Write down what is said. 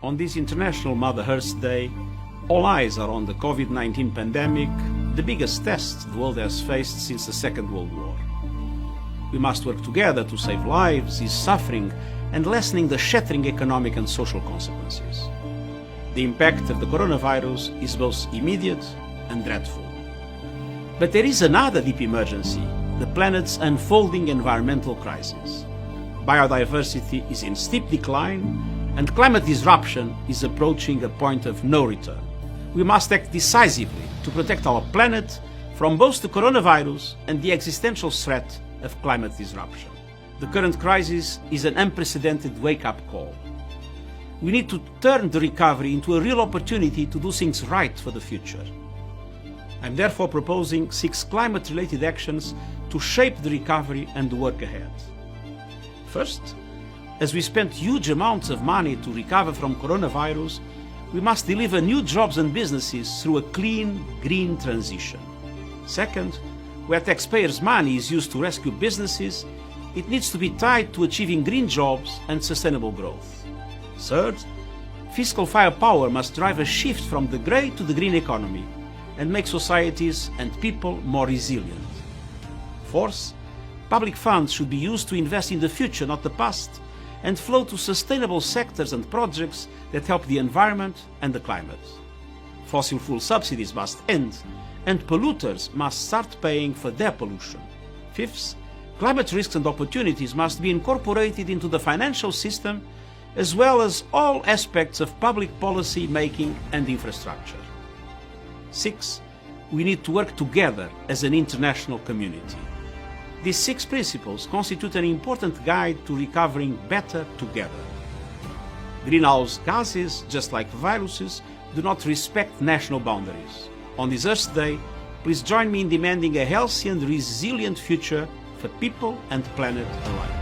On this International Mother Earth Day, all eyes are on the COVID-19 pandemic, the biggest test the world has faced since the Second World War. We must work together to save lives, ease suffering, and lessening the shattering economic and social consequences. The impact of the coronavirus is both immediate and dreadful. But there is another deep emergency, the planet's unfolding environmental crisis. Biodiversity is in steep decline, and climate disruption is approaching a point of no return. We must act decisively to protect our planet from both the coronavirus and the existential threat of climate disruption. The current crisis is an unprecedented wake-up call. We need to turn the recovery into a real opportunity to do things right for the future. I'm therefore proposing 6 climate-related actions to shape the recovery and the work ahead. First, as we spent huge amounts of money to recover from coronavirus, we must deliver new jobs and businesses through a clean, green transition. Second, where taxpayers' money is used to rescue businesses, it needs to be tied to achieving green jobs and sustainable growth. Third, fiscal firepower must drive a shift from the grey to the green economy and make societies and people more resilient. Fourth, public funds should be used to invest in the future, not the past, and flow to sustainable sectors and projects that help the environment and the climate. Fossil fuel subsidies must end, and polluters must start paying for their pollution. Fifth, climate risks and opportunities must be incorporated into the financial system, as well as all aspects of public policy making and infrastructure. Sixth, we need to work together as an international community. These 6 principles constitute an important guide to recovering better together. Greenhouse gases, just like viruses, do not respect national boundaries. On this Earth Day, please join me in demanding a healthy and resilient future for people and planet alike.